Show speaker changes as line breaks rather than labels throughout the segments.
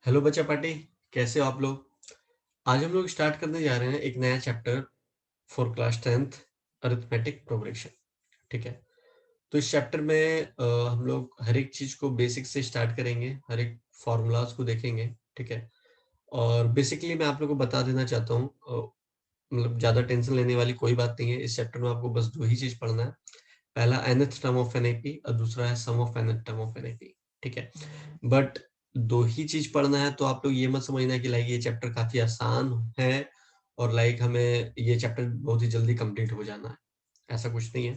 Hello बच्चा party, कैसे हो आप लोग। आज हम लोग स्टार्ट करने जा रहे हैं एक नया chapter for class 10th arithmetic progression. ठीक है, तो इस चैप्टर में हम लोग हर एक चीज को बेसिक से स्टार्ट करेंगे, हर एक फॉर्मूलाज को देखेंगे। ठीक है, और बेसिकली मैं आप लोग को बता देना चाहता हूँ, मतलब ज्यादा टेंशन लेने वाली कोई बात नहीं है। इस चैप्टर में आपको बस दो ही चीज पढ़ना है। पहला nth टर्म ऑफ एनएपी और दूसरा है sum of nth term of an AP. ठीक है, बट दो ही चीज पढ़ना है, तो आप लोग ये मत समझना कि लाइक ये चैप्टर काफी आसान है और लाइक हमें ये चैप्टर बहुत ही जल्दी कंप्लीट हो जाना है। ऐसा कुछ नहीं है।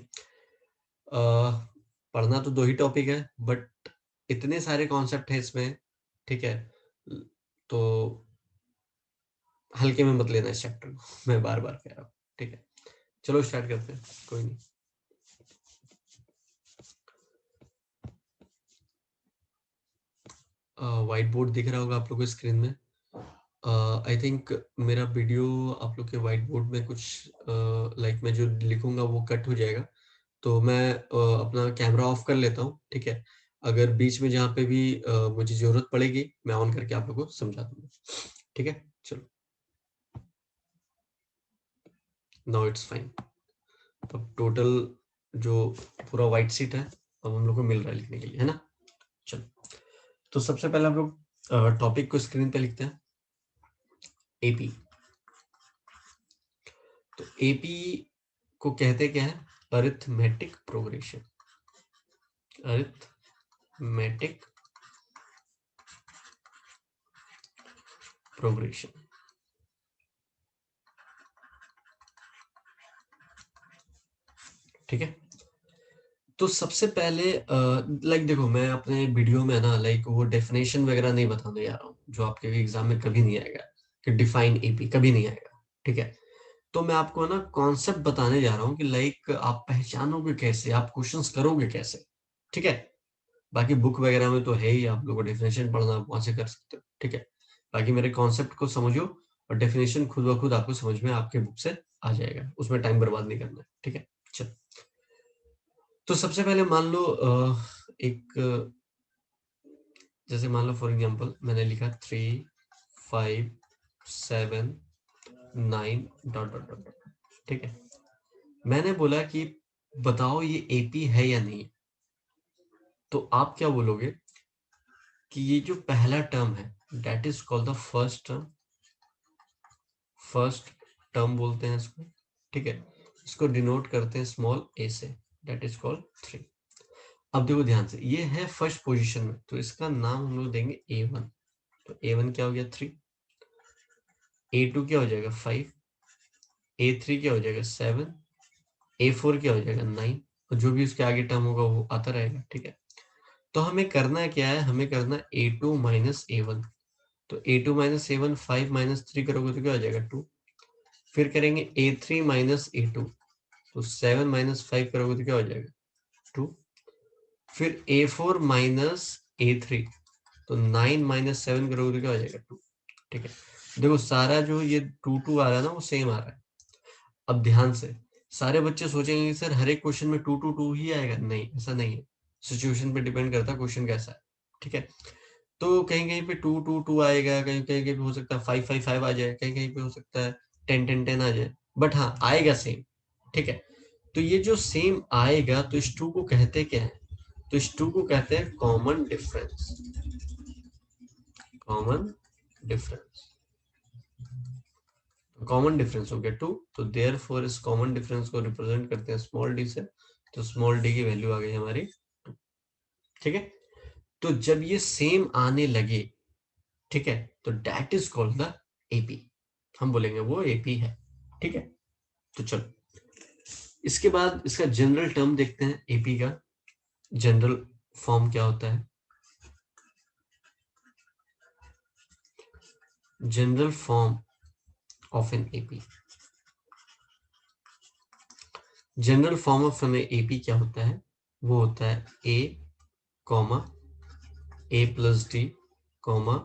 पढ़ना तो दो ही टॉपिक है, बट इतने सारे कॉन्सेप्ट है इसमें। ठीक है, तो हल्के में मत लेना इस चैप्टर को, मैं बार बार कह रहा हूँ। ठीक है, चलो स्टार्ट करते हैं। कोई नहीं, व्हाइट बोर्ड दिख रहा होगा आप लोगों को स्क्रीन में। आई थिंक मेरा वीडियो आप लोग के व्हाइट बोर्ड में कुछ लाइक मैं जो लिखूंगा वो कट हो जाएगा, तो मैं अपना कैमरा ऑफ कर लेता हूँ। ठीक है, अगर बीच में जहाँ पे भी मुझे जरूरत पड़ेगी मैं ऑन करके आप लोग को समझा दूंगा। ठीक है, चलो, नाउ इट्स फाइन। तो टोटल जो पूरा व्हाइट सीट है अब हम लोग को मिल रहा है लिखने के लिए, है ना। चलो, तो सबसे पहले हम लोग टॉपिक को स्क्रीन पे लिखते हैं, एपी। तो एपी को कहते क्या है? Arithmetic progression. Arithmetic progression. ठीक है, तो सबसे पहले लाइक देखो, मैं अपने वीडियो में ना लाइक वो डेफिनेशन वगैरह नहीं बताने जा रहा हूँ जो आपके एग्जाम में कभी नहीं आएगा, कि डिफाइन एपी कभी नहीं आएगा। ठीक है, तो मैं आपको ना कॉन्सेप्ट बताने जा रहा हूँ कि लाइक आप पहचानोगे कैसे, आप क्वेश्चंस करोगे कैसे। ठीक है, बाकी बुक वगैरह में तो है ही, आप लोगों को डेफिनेशन पढ़ना आप वहां से कर सकते हो। ठीक है, बाकी मेरे कॉन्सेप्ट को समझो और डेफिनेशन खुद ब खुद आपको समझ में आपके बुक से आ जाएगा, उसमें टाइम बर्बाद नहीं करना है। ठीक है, चलो, तो सबसे पहले मान लो एक, जैसे मान लो फॉर एग्जांपल मैंने लिखा 3 5 7 9 डॉट डॉट डॉट डॉट। ठीक है, मैंने बोला कि बताओ ये एपी है या नहीं। तो आप क्या बोलोगे कि ये जो पहला टर्म है that is called the first term. First term बोलते हैं इसको। ठीक है, इसको डिनोट करते हैं स्मॉल ए से, दैट इज कॉल्ड 3। अब देखो ध्यान से, ये है फर्स्ट पोजीशन में, तो इसका नाम हम लोग देंगे A1। तो A1 क्या हो गया 3, A2 क्या हो जाएगा 5, A3 क्या हो जाएगा 7, A4 क्या हो जाएगा 9, और जो भी उसके आगे टर्म होगा वो आता रहेगा। ठीक है, तो हमें करना क्या है, हमें करना A2 माइनस A1। तो A2 माइनस A1, 5 माइनस 3 करोगे तो क्या हो जाएगा 2। फिर करेंगे A3 माइनस A2, तो 7 माइनस 5 करोगे तो क्या हो जाएगा 2। फिर A4 माइनस A3, तो 9 माइनस 7 करोगे तो क्या हो जाएगा 2। ठीक है, देखो सारा जो ये 2 2 आ रहा है ना वो सेम आ रहा है। अब ध्यान से, सारे बच्चे सोचेंगे कि सर हर एक क्वेश्चन में 2 2 2 ही आएगा। नहीं, ऐसा नहीं है, सिचुएशन पे डिपेंड करता है क्वेश्चन कैसा है। ठीक है, तो कहीं कहीं पे 2 2 2 आएगा, कहीं कहीं कहीं पे हो सकता है 5 5 5 आ जाए, कहीं कहीं पे हो सकता है 10 10 10 आ जाए, बट हाँ आएगा सेम। ठीक है, तो ये जो सेम आएगा तो इस 2 को कहते क्या है? तो इस 2 को कहते हैं common difference. Common difference, common difference हो गया 2, तो देयर फोर इस कॉमन डिफरेंस को रिप्रेजेंट करते हैं स्मॉल डी से, तो स्मॉल डी की वैल्यू आ गई हमारी 2। ठीक है, तो जब ये सेम आने लगे, ठीक है, तो that is called the AP. हम बोलेंगे वो एपी है। ठीक है, तो चलो, इसके बाद इसका जनरल टर्म देखते हैं एपी का। जनरल फॉर्म क्या होता है? General form of an AP, general form of an AP क्या होता है? वो होता है a comma a plus d comma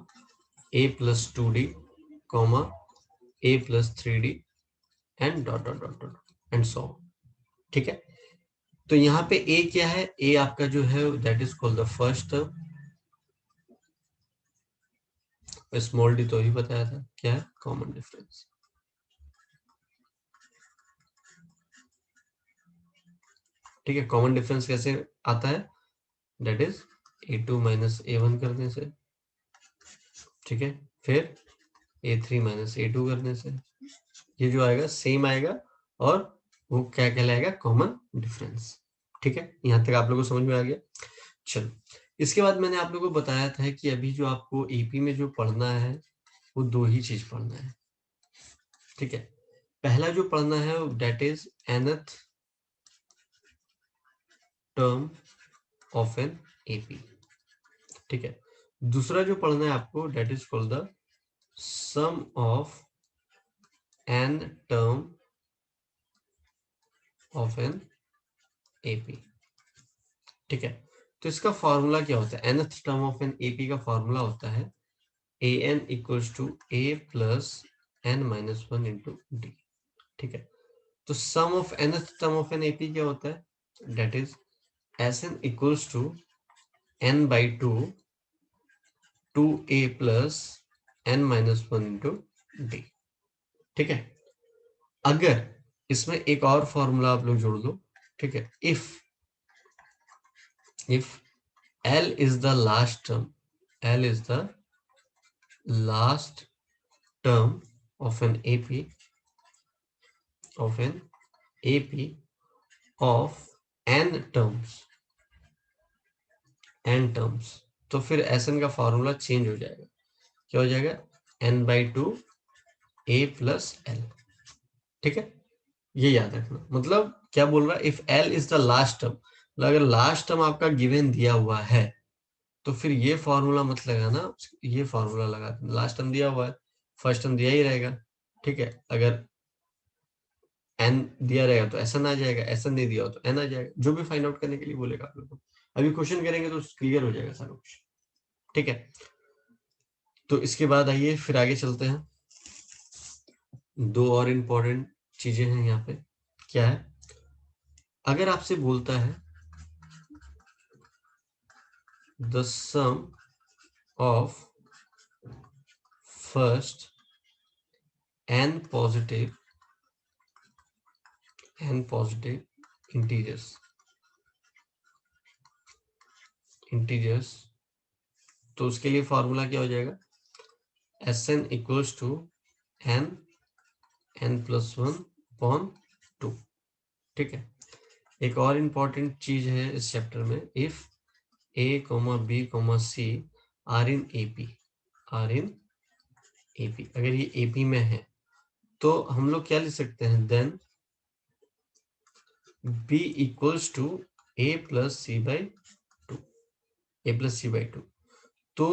a plus 2d comma a plus 3d and dot dot dot dot and so. ठीक है, तो यहाँ पे ए क्या है? ए आपका जो है that is called the first term. Small D तो ही बताया था, क्या है कॉमन डिफरेंस। ठीक है, कॉमन डिफरेंस कैसे आता है, that is a2 minus a1 करने से, ठीक है, फिर a3 माइनस a2 करने से, ये जो आएगा सेम आएगा और वो क्या कहलाएगा, कॉमन डिफरेंस। ठीक है, यहाँ तक आप लोगों को समझ में आ गया। चलो, इसके बाद मैंने आप लोगों को बताया था कि अभी जो आपको एपी में जो पढ़ना है वो दो ही चीज पढ़ना है। ठीक है, पहला जो पढ़ना है that is nth term of an AP. ठीक है, दूसरा जो पढ़ना है आपको that is called the sum of n term of an AP. ठीक है, तो इसका फॉर्मूला क्या होता है, nth term of an AP का फॉर्मूला होता है an equals to a plus n minus one into d. ठीक है, तो sum of nth term of an AP क्या होता है, that is Sn equals to n by two a plus n minus one into d. ठीक है, अगर इसमें एक और फॉर्मूला आप लोग जोड़ दो, ठीक है, if L is the last term, L is the last term of an AP of n terms, तो फिर Sn का फॉर्मूला चेंज हो जाएगा, क्या हो जाएगा, n by two a plus L. ठीक है, ये याद रखना, मतलब क्या बोल रहा है, if L is the last term, अगर लास्ट टर्म आपका गिवन दिया हुआ है तो फिर ये फॉर्मूला मत लगाना, ये फॉर्मूला लगा देना, लास्ट टर्म दिया हुआ है, फर्स्ट टर्म दिया ही रहेगा। ठीक है, अगर n दिया रहेगा तो SN आ जाएगा, SN नहीं दिया हो तो n आ जाएगा, जो भी फाइंड आउट करने के लिए बोलेगा आप लोग को। अभी क्वेश्चन करेंगे तो क्लियर हो जाएगा सारा कुछ। ठीक है, तो इसके बाद आइए फिर आगे चलते हैं। दो और इम्पोर्टेंट चीजें हैं यहाँ पे, क्या है, अगर आपसे बोलता है the sum of first n positive integers, तो उसके लिए फॉर्मूला क्या हो जाएगा, Sn equals to n plus one upon two. ठीक है, एक और इम्पॉर्टेंट चीज है इस चैप्टर में, if a, b, c are in AP, अगर ये एपी में है तो हम लोग क्या लिख सकते हैं, then b equals to a plus c by two. तो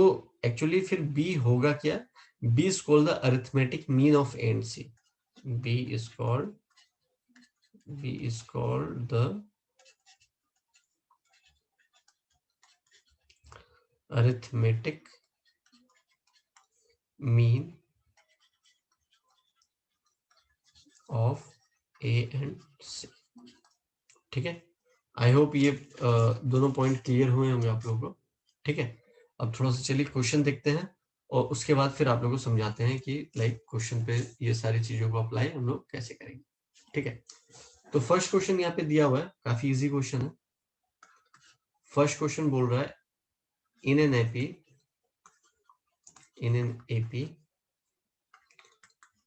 एक्चुअली फिर b होगा क्या, b is called the arithmetic mean of a and c, b is called the arithmetic mean of a and c। ठीक है, I hope ये दोनों point clear हुए होंगे आप लोगों को। ठीक है, अब थोड़ा सा चलिए क्वेश्चन देखते हैं और उसके बाद फिर आप लोगों को समझाते हैं कि लाइक क्वेश्चन पे ये सारी चीजों को अप्लाई हम लोग कैसे करेंगे। ठीक है, तो फर्स्ट क्वेश्चन यहाँ पे दिया हुआ है, काफी इजी क्वेश्चन है। फर्स्ट क्वेश्चन बोल रहा है in an AP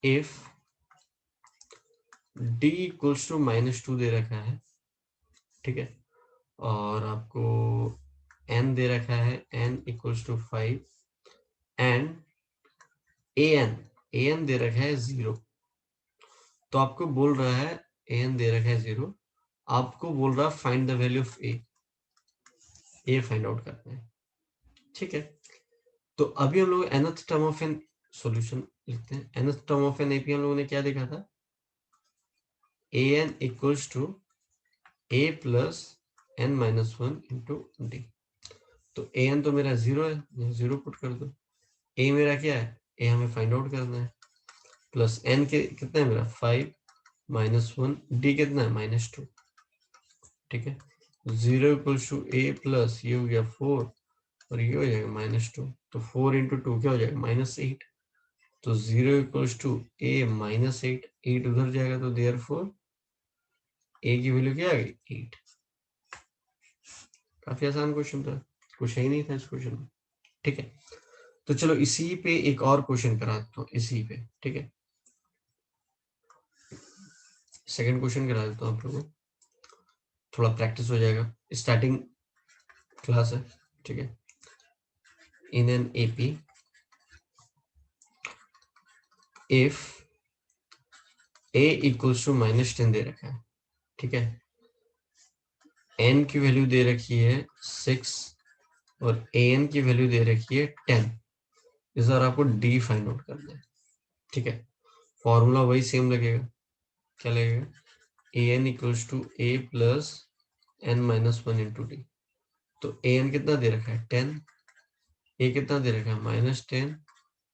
if d equals to -2 दे रखा है। ठीक है, और आपको n दे रखा है n equals to 5 and an दे रखा है 0। तो आपको बोल रहा है an दे रखा है 0, आपको बोल रहा है find the value of a find out करना है। ठीक है, तो अभी हम लोग nth term of an solution लिखते हैं। nth term of an AP हम लोगों ने क्या देखा था, an equals to a plus n minus one into d. तो an तो मेरा 0 है, 0 पुट कर दो, a मेरा क्या है, a हमें फाइंड आउट करना है, प्लस n के कितना है मेरा 5 माइनस वन, डी कितना है -2। ठीक है, 0 इक्वल्स टू a प्लस ये हो गया 4 और ये हो जाएगा -2, तो 4 इंटू 2 क्या हो जाएगा -8, तो 0 इक्वल्स टू a -8, 8 उधर जाएगा तो देयरफॉर a की वैल्यू क्या आ गई 8। काफी आसान क्वेश्चन था, कुछ है ही नहीं था इस क्वेश्चन में, ठीक है। तो चलो इसी पे एक और क्वेश्चन करा देता हूँ, इसी पे, ठीक है। सेकंड क्वेश्चन करा देता हूँ आप लोगों को, थोड़ा प्रैक्टिस हो जाएगा, स्टार्टिंग क्लास है, ठीक है। In an AP if a equals to -10 दे रखा है, ठीक है। n की वैल्यू दे रखी है 6 और an की वैल्यू दे रखी है 10। इस बार आपको d फाइंड आउट करना है, ठीक है। फॉर्मूला वही सेम लगेगा, क्या लगेगा an equals to a plus n-1 into d. तो an कितना दे रखा है 10, a कितना दे रखा है -10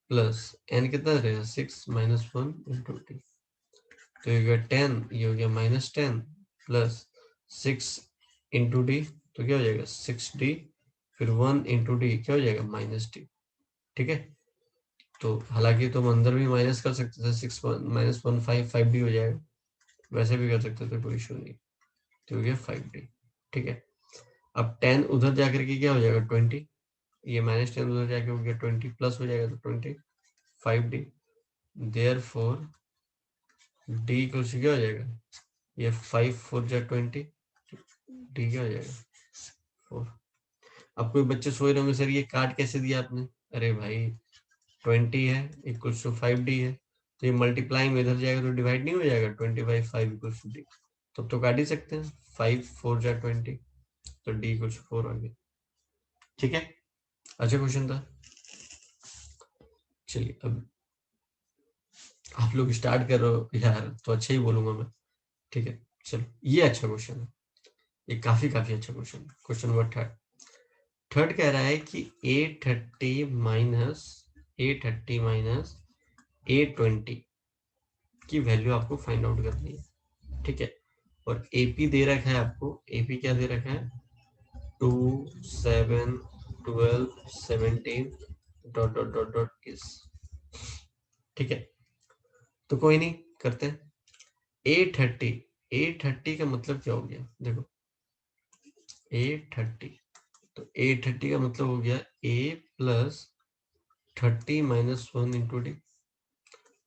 प्लस n कितना दे रखा है 6-1 इंटू डी। तो ये हो गया 10, ये हो गया -10 प्लस 6 इंटू डी, तो क्या हो जाएगा 6d, फिर 1 इंटू डी क्या हो जाएगा -d, ठीक है। तो हालांकि तुम अंदर भी माइनस कर सकते थे, 6 -1 5d हो जाएगा, वैसे भी कर सकते थे, कोई इशू नहीं। तो हो गया 5d, ठीक है। अब 10 उधर जाकर के क्या हो जाएगा 20, ये -10 उधर जाके हो गया 20, प्लस हो जाएगा तो 25d, देयरफॉर d इक्वल्स क्या हो जाएगा, ये 5 4 जा 20, डी क्या हो जाएगा 4। अब कोई बच्चे सोच रहे होंगे सर ये काट कैसे दिया आपने, अरे भाई 20 है इक्वल्स टू 5d है, तो ये मल्टीप्लाई में इधर जाएगा तो डिवाइड नहीं हो जाएगा, 25 5 इक्वल्स टू डी, तब तो काट ही सकते हैं, 5 4 जा 20, तो डी इक्वल्स 4 आ गया, ठीक है। अच्छा क्वेश्चन था। चलिए अब आप लोग स्टार्ट कर रहे हो यार, तो अच्छा ही बोलूंगा मैं, ठीक है। चलो ये अच्छा क्वेश्चन है, ये काफी अच्छा क्वेश्चन है। क्वेश्चन नंबर थर्ड, कह रहा है कि A30 माइनस A20 की वैल्यू आपको फाइंड आउट करनी है, ठीक है। और AP दे रखा है आपको, AP क्या दे रखा है 2 7 12 17 डॉट डॉट डॉट डॉट इस, ठीक है। तो कोई नहीं, करते हैं A30 का मतलब क्या हो गया, देखो A30, तो A30 का मतलब हो गया A प्लस 30 -1 इंटू डी,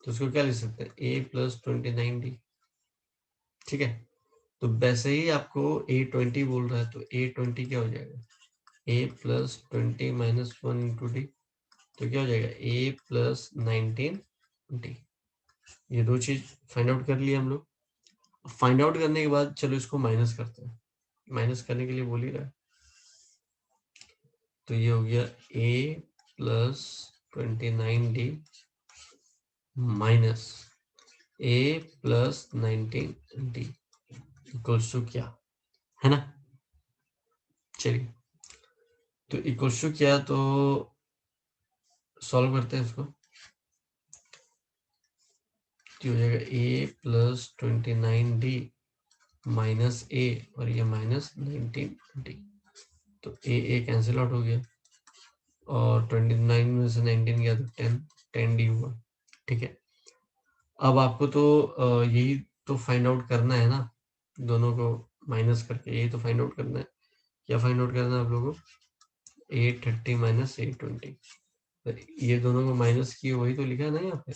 तो उसको क्या लिख सकते हैं A प्लस 29d, ठीक है। तो वैसे ही आपको A20 बोल रहा है, तो A20 क्या हो जाएगा A प्लस 20 -1 इंटू डी, तो क्या हो जाएगा A प्लस 19d। ये दो चीज फाइंड आउट कर लिए हम लोग। फाइंड आउट करने के बाद चलो इसको माइनस करते हैं, माइनस करने के लिए बोल ही रहा है, तो ये हो गया A plus 29d minus A plus 19d equals to क्या, है ना। चलिए तो इक्वल्स टू क्या, तो सॉल्व करते हैं इसको, तो हो जाएगा A plus 29d minus A और ये माइनस 19d, तो A कैंसिल आउट हो गया और 29 में से 19 गया तो 10d हुआ, ठीक है। अब आपको तो यही तो फाइंड आउट करना है ना, दोनों को माइनस करके यही तो फाइंड आउट करना है। क्या फाइंड आउट करना है आप लोगों को A30 माइनस A20, ये दोनों को माइनस किए वही तो लिखा है ना यहाँ पे,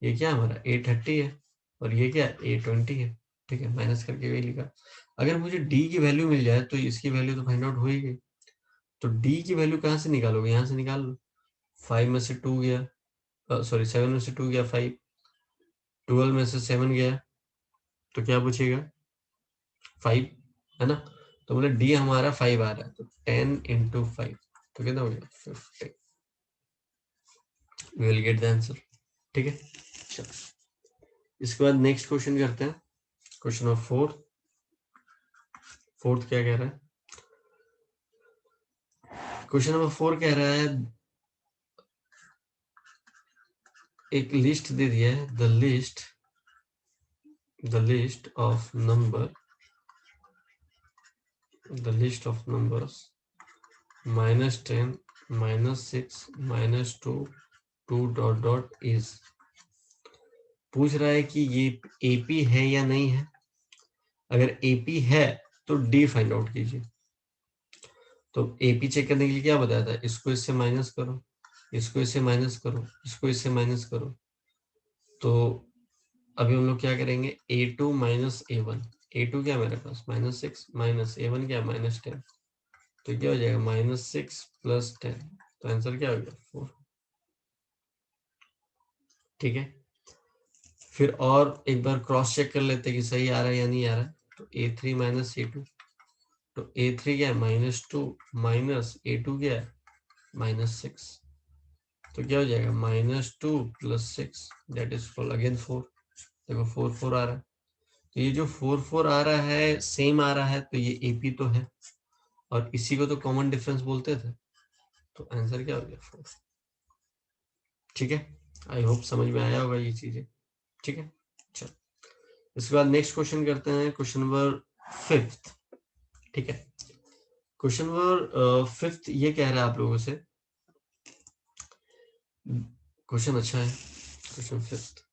ये क्या हमारा A30 है और ये क्या A20 है, ठीक है। माइनस करके वही लिखा। अगर मुझे D की वैल्यू मिल जाए तो इसकी वैल्यू तो फाइंड आउट हो ही गई, तो D की वैल्यू कहाँ से निकालोगे, यहाँ से निकाल लो। 5 में से 2 गया, सॉरी 7 में से 2 गया 5, 12 में से 7 गया, तो क्या बचेगा 5, है ना। तो बोले D हमारा 5 आ रहा है, तो 10 इंटू 5 तो कितना हो गया 50, we will get the answer, ठीक है। चलो इसके बाद नेक्स्ट क्वेश्चन करते हैं, क्वेश्चन नंबर फोर्थ क्या कह रहा है, क्वेश्चन नंबर 4 कह रहा है, एक लिस्ट दे दिया है, the list of numbers -10 -6 -2 2 dot dot is. पूछ रहा है कि ये एपी है या नहीं है। अगर एपी है तो डी फाइंड आउट कीजिए। तो एपी चेक करने के लिए क्या बताया था, इसको इससे माइनस करो, इसको इससे माइनस करो, इसको इससे माइनस करो। तो अभी हम लोग क्या करेंगे, a2 माइनस a1। a2 क्या मेरे पास -6 माइनस a1 क्या -10। तो क्या हो जाएगा -6 + 10। तो आंसर क्या हो गया 4। ठीक है, फिर और एक बार क्रॉस चेक कर लेते हैं कि सही आ रहा है या नहीं आ रहा है। तो a3 माइनस a2, तो a3 क्या है -2 माइनस a2 क्या है -6। तो क्या हो जाएगा -2 + 6 दैट इज फॉर अगेन 4। देखो 4 4 आ रहा है। तो ये जो 4 4 आ रहा है सेम आ रहा है, तो ये एपी तो है, और इसी को तो कॉमन डिफरेंस बोलते थे। तो आंसर क्या हो गया 4। ठीक है, आई होप समझ में आया होगा ये चीजें। ठीक है, चलो इसके बाद नेक्स्ट क्वेश्चन करते हैं, क्वेश्चन नंबर 5। ठीक है, क्वेश्चन नंबर 5 ये कह रहा है आप लोगों से, क्वेश्चन अच्छा है। क्वेश्चन 5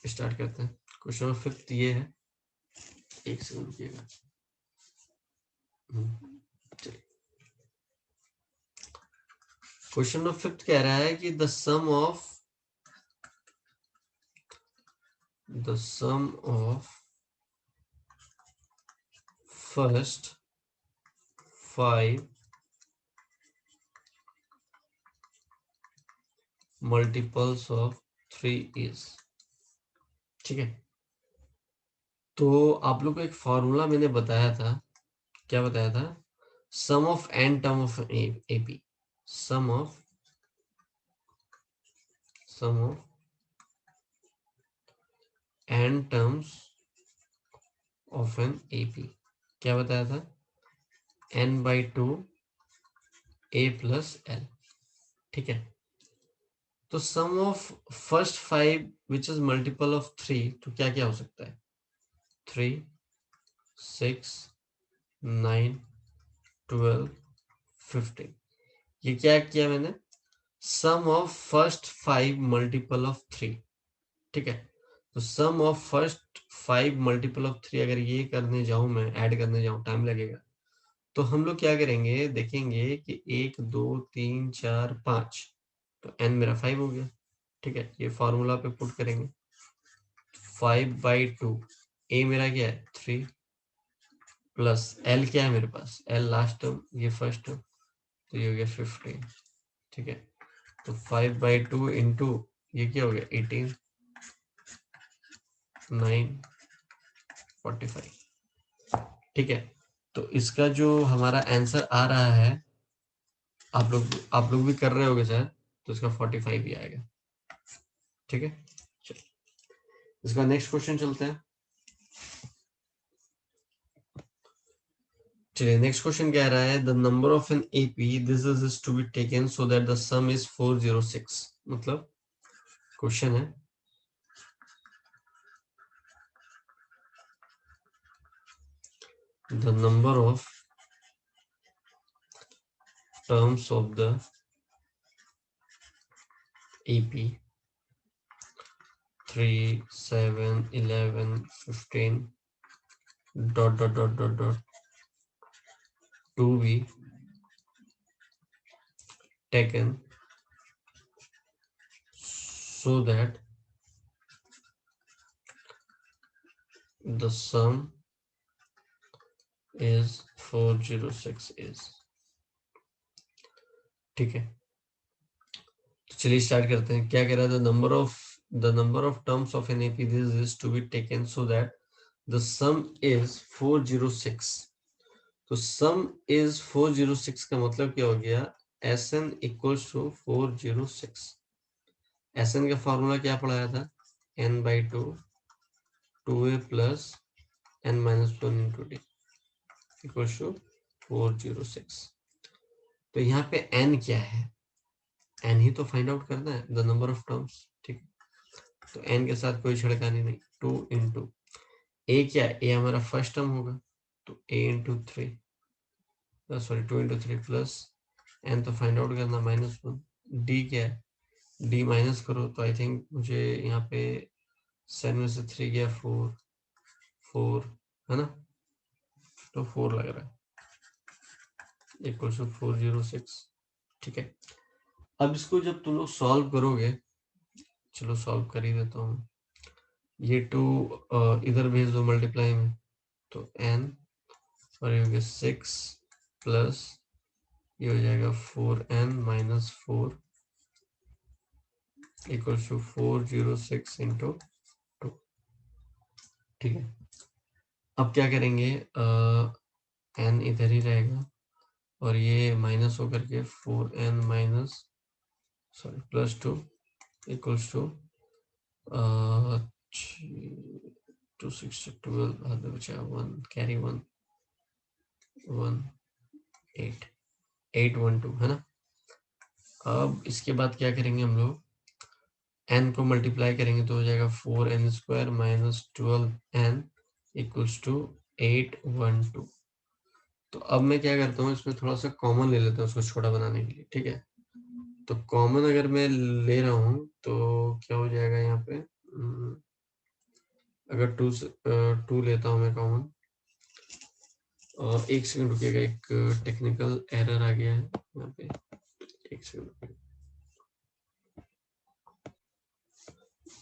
स्टार्ट करते हैं। क्वेश्चन नंबर 5 ये है, एक सेकंड रुकिएगा। चलिए, क्वेश्चन नंबर 5 कह रहा है कि the sum of first 5 multiples of 3 is. ठीक है, तो आप लोग को एक फॉर्मूला मैंने बताया था। क्या बताया था, sum of n term of AP, sum of n terms of an AP. क्या बताया था, n/2 a + l। ठीक है, तो sum of first 5 which is multiple of 3, तो क्या क्या हो सकता है, 3 6 9 12 15। ये क्या किया मैंने, सम ऑफ फर्स्ट 5 मल्टीपल ऑफ 3। ठीक है, तो sum of first 5 multiple of 3 अगर ये करने जाऊं, मैं ऐड करने जाऊं, टाइम लगेगा। तो हम लोग क्या करेंगे, देखेंगे कि 1 2 3 4 5, तो n मेरा 5 हो गया। ठीक है, ये फॉर्मूला पे पुट करेंगे, 5/2 a मेरा क्या है 3 प्लस l क्या है मेरे पास, l लास्ट टर्म, ये फर्स्ट टर्म, तो ये हो गया 15। ठीक है, तो 5/2 इंटू ये क्या हो गया 18 9 45। ठीक है, तो इसका जो हमारा आंसर आ रहा है, आप लोग भी कर रहे होगे शायद, तो इसका 45 ही आएगा। ठीक है, इसका नेक्स्ट क्वेश्चन चलते हैं। चलिए, नेक्स्ट क्वेश्चन कह रहा है the number of an AP this is to be taken so that the sum is 406। मतलब क्वेश्चन है the number of terms of the AP 3 7 11 15 dot dot dot dot dot to be taken so that the sum is 406 is। ठीक है, तो चलिए start करते हैं। क्या कह रहा है, the number of terms of an AP this is to be taken so that the sum is 406। तो सम इज 406 का मतलब क्या हो गया, Sn इक्वल्स टू 406। Sn का फॉर्मूला क्या पढ़ाया था, n/2 2a plus n-1 into d equals to 406। तो यहाँ पे n क्या है, n ही तो फाइंड आउट करना है, द नंबर ऑफ टर्म्स। ठीक, तो n के साथ कोई छिड़कानी नहीं, 2 इंटू a क्या है, a हमारा फर्स्ट टर्म होगा, तो a into 3 sorry 2 into 3 plus n तो फाइंड आउट करना -1, डी क्या है, डी माइनस करो तो आई थिंक मुझे यहाँ पे 7 में से 3 गया 4, 4 है ना, तो 4 लग रहा है इक्वल टू 406। ठीक है, अब इसको जब तुम लोग सॉल्व करोगे, चलो सॉल्व कर ही देता हूँ, ये 2 इधर भेज दो मल्टीप्लाई में, तो n और ये हो गया 6 प्लस ये हो जाएगा 4n minus 4 equal to 406 into 2। ठीक है, अब क्या करेंगे, n इधर ही रहेगा और ये माइनस होकर के 4n minus sorry plus 2 equals to 2 6 12 हाथ में बचा 1 कैरी 1 1 8 8 1 2 है ना। अब इसके बाद क्या करेंगे हम लोग, n को मल्टीप्लाई करेंगे तो हो जाएगा 4n square minus 12n equals to 812। तो अब मैं क्या करता हूँ, इसमें थोड़ा सा कॉमन ले लेता हूँ उसको छोटा बनाने के लिए। ठीक है, तो कॉमन अगर मैं ले रहा हूँ तो क्या हो जाएगा यहाँ पे, अगर 2 लेता हूँ मैं कॉमन, और एक सेकंड रुकिएगा, एक टेक्निकल एरर आ गया है यहाँ पे, एक सेकंड,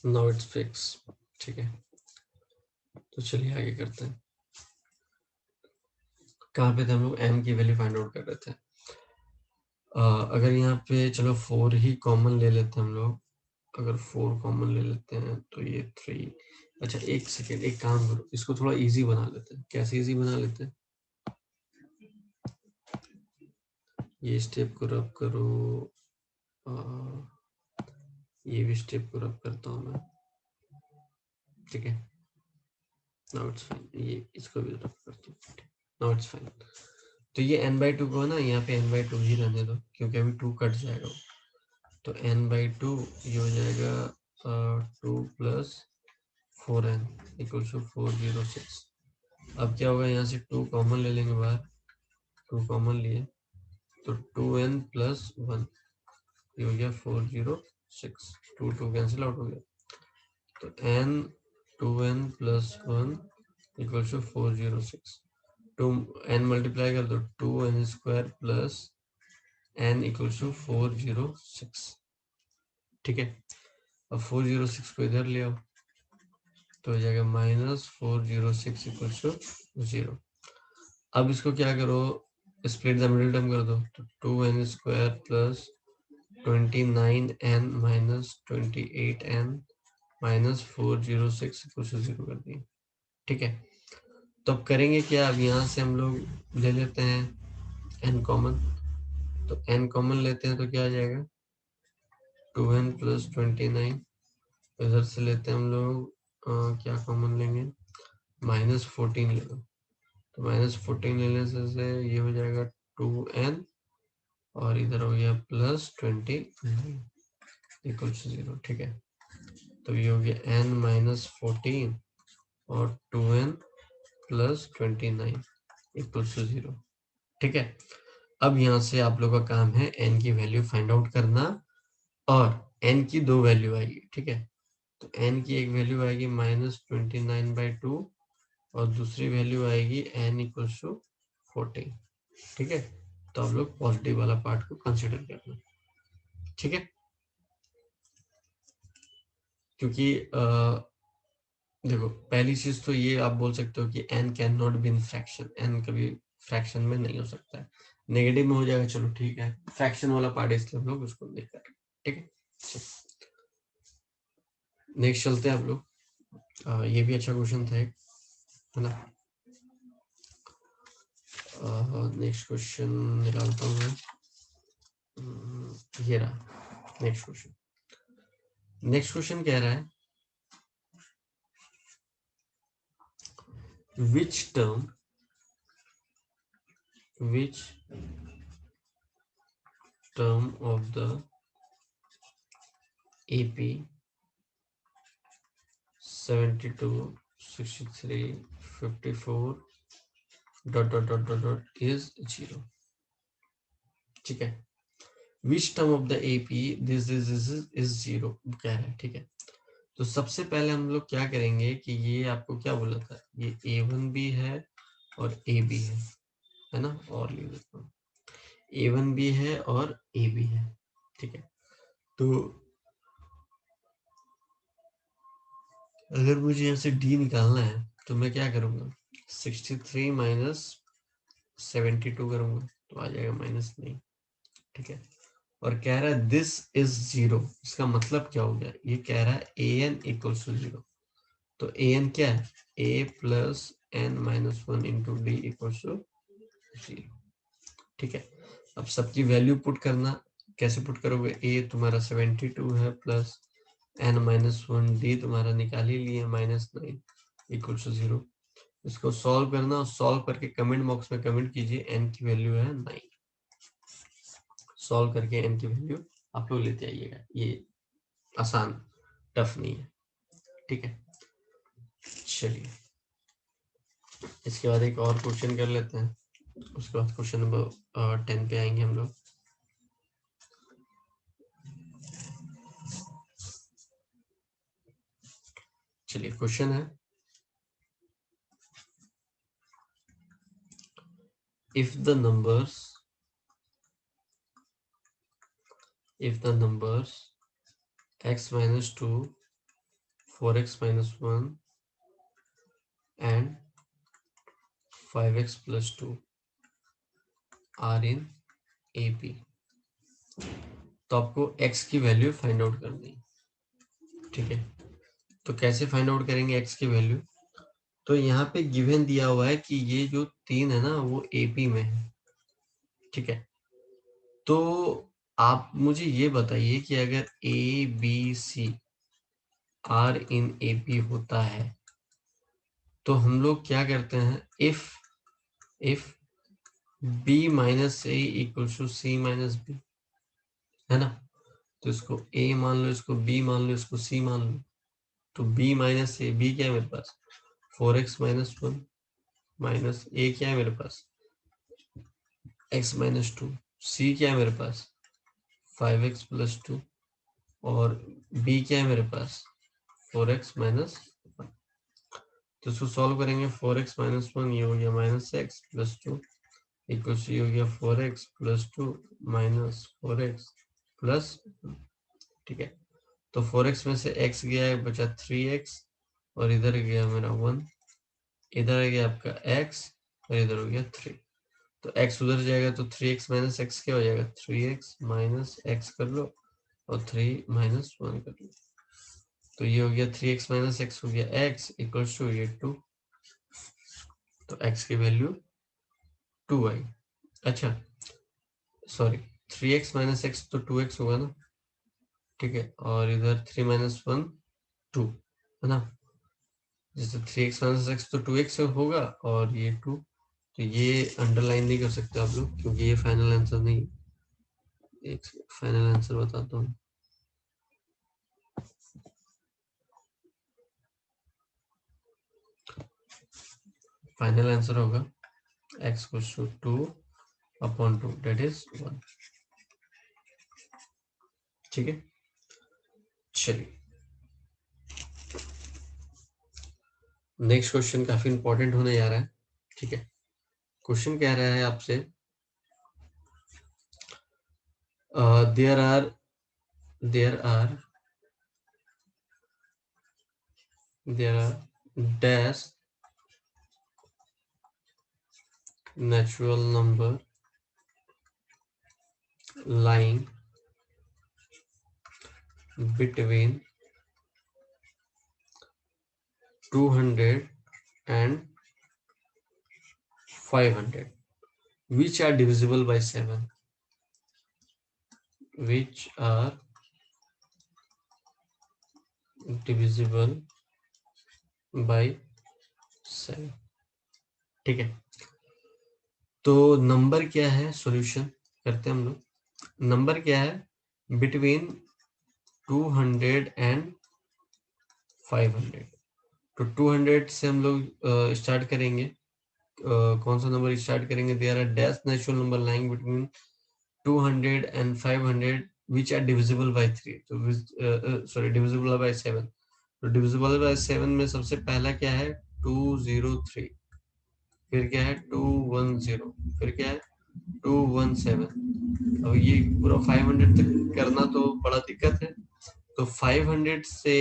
नाउ इट्स फिक्स। ठीक है, तो चलिए आगे करते हैं। कहाँ पे थे हम लोग, m की वैल्यू फाइंड आउट कर रहे थे। अगर यहाँ पे चलो 4 ही कॉमन ले लेते हैं हम लोग, अगर 4 कॉमन ले लेते हैं तो ये 3, अच्छा एक सेकेंड, एक काम करो, इसको थोड़ा इजी बना लेते हैं। कैसे इजी बना लेते हैं, ये स्टेप को रब करो, ये भी स्टेप को रब करता हूँ मैं। ठीक है, नाउ इट्स फाइन, ये इसको भी रब करता हूँ, नाउ इट्स फाइन। तो ये n/2 को ना यहाँ पे n/2 ही रहने दो, क्योंकि अभी 2 कट जाएगा, तो n/2 ये हो जाएगा 2 प्लस 4n इक्वल टू 406। अब क्या होगा, यहाँ से 2 कॉमन ले लेंगे बाहर, 2 कॉमन लिए तो 2n प्लस 1 ये हो गया 406, 2 2 कैंसिल आउट हो गया, तो n 2n plus 1 equal to 406। 2 n multiply कर दो, 2n square plus n equal to 406। ठीक है, अब 406 को इधर ले आओ तो हो जाएगा -406 इक्वल टू 0। अब इसको क्या करो, स्प्लिट द मिडिल टर्म कर दो, तो 2n square plus 29n minus 28n minus 406 equal to 0 कर दिए। ठीक है, तो अब करेंगे क्या, अब यहाँ से हम लोग ले लेते हैं n कॉमन, तो n कॉमन लेते हैं तो क्या आ जाएगा 2n प्लस 29, इधर से लेते हैं हम लोग क्या कॉमन लेंगे, -14 ले लो, तो -14 लेने से ये हो जाएगा 2n और इधर हो गया +29 इक्वल टू 0। ठीक है, तो ये हो गया n माइनस 14 और 2n प्लस 29 इक्वल टू 0। ठीक है, अब यहाँ से आप लोगों का काम है n की वैल्यू फाइंड आउट करना, और n की 2 वैल्यू आएगी। ठीक है, तो n की एक वैल्यू आएगी -29/2 और दूसरी वैल्यू आएगी n इक्वल टू 14। ठीक है, तो आप लोग पॉजिटिव वाला पार्ट को कंसिडर करना। ठीक है, क्योंकि देखो पहली चीज तो ये आप बोल सकते हो कि n can not be in fraction, n कभी फ्रैक्शन में नहीं हो सकता है, नेगेटिव में हो जाएगा, चलो ठीक है, फ्रैक्शन वाला पार्ट इसलिए हम लोग उसको नहीं कर रहे। ठीक है, नेक्स्ट चलते हैं आप लोग। ये भी अच्छा क्वेश्चन था एक, है ना। नेक्स्ट क्वेश्चन निकालता हूँ मैं, ये रहा नेक्स्ट क्वेश्चन। नेक्स्ट क्वेश्चन कह रहा है which term of the AP 72 63 54 ... is 0। ठीक है। Which term of the AP this is zero कह रहा है, ठीक है। तो सबसे पहले हम लोग क्या करेंगे कि ये आपको क्या बोला था, ये A1 भी है और A भी है ना, और लिख देता हूँ A1 भी है और A भी है, ठीक है। तो अगर मुझे यहाँ से D निकालना है तो मैं क्या करूँगा, 63 माइनस 72 करूँगा तो आ जाएगा -9, ठीक है। और कह रहा है दिस इज जीरो, इसका मतलब क्या हो गया, ये कह रहा है an इक्वल्स टू जीरो। तो an क्या है, a plus n minus 1 into d equals to 0, ठीक है। अब सबकी वैल्यू पुट करना, कैसे पुट करोगे, a तुम्हारा 72 है प्लस n माइनस 1, डी तुम्हारा निकाल ही लिए -9 इक्वल टू 0। इसको सॉल्व करना और सॉल्व करके कमेंट बॉक्स में कमेंट कीजिए n की वैल्यू है 9। सॉल्व करके n की वैल्यू आप लोग लेते आइएगा, ये आसान, टफ नहीं है, ठीक है। चलिए इसके बाद एक और क्वेश्चन कर लेते हैं, उसके बाद क्वेश्चन नंबर 10 पे आएंगे हम लोग। चलिए क्वेश्चन है, if the numbers x minus 2, 4x minus 1 and 5x plus 2 are in AP, तो आपको x की वैल्यू फाइंड आउट करनी है, ठीक है। तो कैसे फाइंड आउट करेंगे x की वैल्यू, तो यहाँ पे गिवन दिया हुआ है कि ये जो 3 है ना वो AP में है, ठीक है। तो आप मुझे ये बताइए कि अगर ABC आर इन AP होता है तो हम लोग क्या करते हैं, if B minus A equal to C minus B, है ना। तो इसको A मान लो, इसको B मान लो, इसको C मान लो। तो B माइनस A, B क्या है मेरे पास 4x माइनस 1 माइनस A क्या है मेरे पास x माइनस 2, C क्या है मेरे पास 5x प्लस 2 और B क्या है मेरे पास 4x माइनस 1। तो इसको सॉल्व करेंगे, 4x माइनस 1 ये हो गया minus x plus 2 equal to हो गया 4x plus 2 minus 4x plus, ठीक है। तो 4x में से x गया है, बचा 3x और इधर गया मेरा 1, इधर आ गया आपका x और इधर हो गया 3। तो x उधर जाएगा तो 3x माइनस x क्या हो जाएगा, 3x माइनस x कर लो और 3 माइनस 1 कर लो। तो ये हो गया 3x माइनस x हो गया x इक्वल्स टू ये 2। तो x की वैल्यू 2 आई। अच्छा सॉरी, 3x माइनस x तो 2x होगा ना, ठीक है। और इधर 3 माइनस 1 2 है ना, जैसे 3x माइनस x तो 2x होगा और ये 2, तो ये अंडरलाइन नहीं कर सकते आप लोग क्योंकि ये फाइनल आंसर नहीं। एक फाइनल आंसर बताता हूँ, फाइनल आंसर होगा x equals to 2 upon 2 that is 1, ठीक है। चलिए नेक्स्ट क्वेश्चन काफी इंपॉर्टेंट होने जा रहा है, ठीक है। क्वेश्चन कह रहा है आपसे there are dash natural number lying between 200 and 500 which are divisible by 7, which are divisible by 7, ठीक है। तो नंबर क्या है, सॉल्यूशन करते हैं हम लोग। नंबर क्या है बिटवीन 200 एंड 500, तो 200 से हम लोग स्टार्ट करेंगे। कौन सा नंबर स्टार्ट करेंगे, there are dash natural number lying between 200 and 500 which are divisible by 3, तो divisible by 7, तो divisible by 7 में सबसे पहला क्या है 203, फिर क्या है 210, फिर क्या है 217। अब ये पूरा 500 तक करना तो बड़ा दिक्कत है, तो 500 से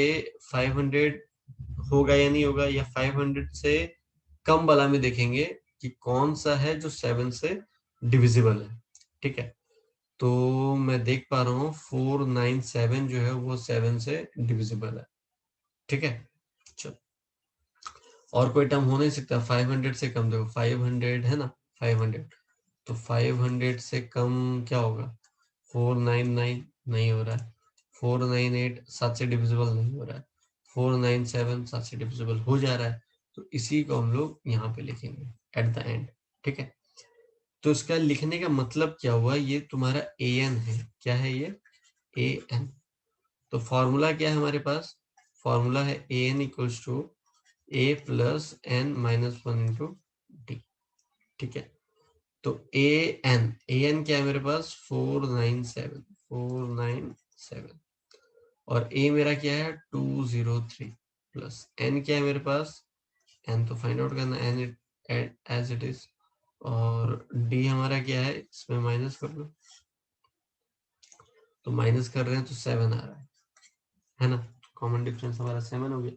500 होगा या नहीं होगा, या 500 से कम वाला में देखेंगे कि कौन सा है जो 7 से डिविजिबल है। ठीक है, तो मैं देख पा रहा हूँ 497 जो है वो 7 से डिविजिबल है। ठीक है, चलो और कोई टर्म हो नहीं सकता 500 से कम, देखो 500 है ना, 500, तो 500 से कम क्या होगा 499 नहीं हो रहा है, 498 7 से डिविजिबल नहीं हो रहा है, 497 7 से डिविजिबल हो जा रहा है, तो इसी को हम लोग यहाँ पे लिखेंगे एट द एंड। ठीक है, तो इसका लिखने का मतलब क्या हुआ, ये तुम्हारा an है, क्या है ये an, तो फॉर्मूला क्या है हमारे पास, फॉर्मूला है an equals to a plus n minus 1 into d. ठीक है, तो an क्या है मेरे पास 497 और a मेरा क्या है 203 प्लस n क्या है मेरे पास, n तो फाइंड आउट करना, n एज इट इज, और d हमारा क्या है इसमें माइनस कर लो, तो माइनस कर रहे हैं तो 7 आ रहा है ना, कॉमन डिफरेंस हमारा 7 हो गया।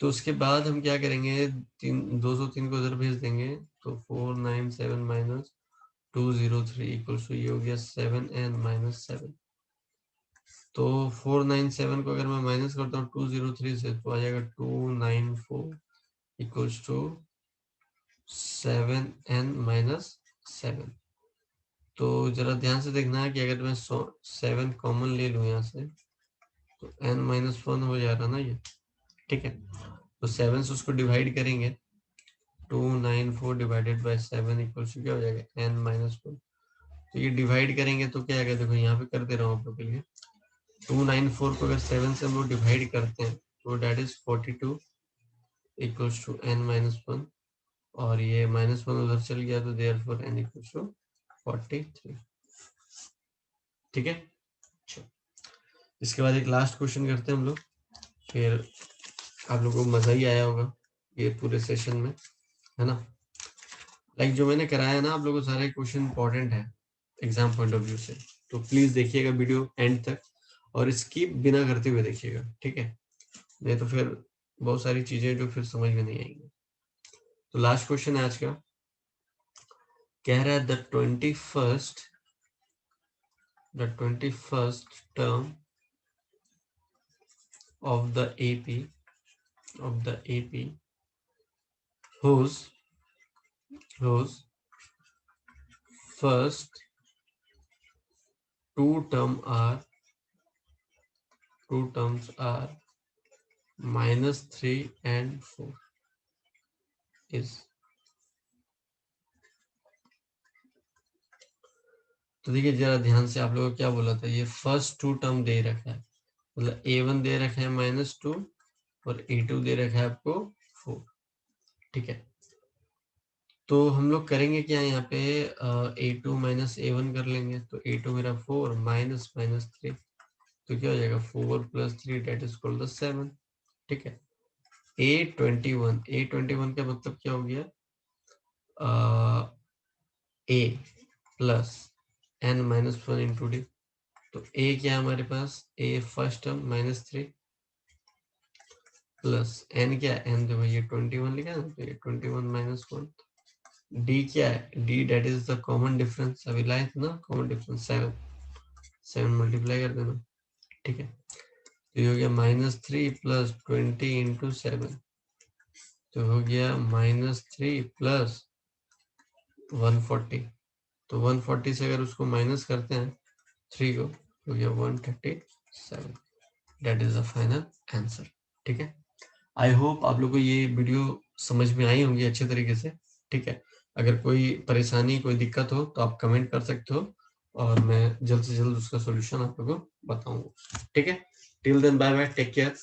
तो उसके बाद हम क्या करेंगे, 203 को उधर भेज देंगे, तो 497 माइनस 203 इक्वल्स टू ये हो गया 7n माइनस 7। तो 497 को अगर मैं माइनस करता हूँ 203 से, तो आ जाएगा 294 इक्वल्स टू 7n माइनस 7। तो जरा ध्यान से देखना है कि अगर मैं 7 कॉमन ले लूँ यहाँ से, तो n माइनस 1 हो जा रहा ना ये। ठीक है, तो 7 से उसको डिवाइड करेंगे, 294 डिवाइडेड बाय 7 इक्वल्स टू क्या हो जाएगा n माइनस 1। तो ये डिवाइड करेंगे तो क्या आएगा, देखो यहाँ पे कर दे रहा हूँ आप लोग के लिए, 294 को अगर 7 से हम लोग डिवाइड करते हैं तो that is 42 equals to n minus 1, और ये माइनस 1 उधर चल गया, तो देयरफॉर n इक्वल्स टू 43। ठीक है, इसके बाद एक लास्ट क्वेश्चन करते हैं हम लोग, फिर आप लोगों को मजा ही आया होगा ये पूरे सेशन में, है ना। लाइक जो मैंने कराया ना आप लोगों को सारे क्वेश्चन इंपॉर्टेंट है एग्जाम पॉइंट ऑफ व्यू से, तो प्लीज देखिएगा वीडियो एंड तक और स्किप बिना करते हुए देखिएगा। ठीक है, नहीं तो फिर बहुत सारी चीजें जो फिर समझ में नहीं आएंगी। तो लास्ट क्वेश्चन है आज का, कह रहा है the 21st term of the AP whose first two terms are -3 and 4 is, तो देखिए जरा ध्यान से, आप लोगों को क्या बोला था, ये फर्स्ट टू टर्म दे रखा है, मतलब A1 दे रखा है -2 और A2 दे रखा है आपको 4। ठीक है, तो हम लोग करेंगे क्या यहाँ पे, A2 माइनस A1 कर लेंगे, तो A2 मेरा 4 माइनस माइनस 3, तो क्या हो जाएगा 4 plus 3 that is equal to 7। ठीक है, A21 का मतलब क्या हो गया, A plus n minus 1 into d, तो A क्या है हमारे पास, A first term -3 plus n क्या है, n देखो ये 21 लिखा है ना, तो ये 21 माइनस 1, D क्या है, D that is the common difference, अभी लाए थे ना कॉमन डिफरेंस 7 मल्टीप्लाई कर देना। ठीक है, तो ये हो गया -3 प्लस 20 इंटू 7, तो हो गया -3 प्लस 140, तो 140 से अगर उसको माइनस करते हैं 3 को, तो ये 137, that is the final answer. ठीक है, आई होप आप लोग को ये वीडियो समझ में आई होंगी अच्छे तरीके से। ठीक है, अगर कोई परेशानी कोई दिक्कत हो तो आप कमेंट कर सकते हो और मैं जल्द से जल्द उसका सॉल्यूशन आप लोगों को बताऊंगा। ठीक है, till then bye bye, take care.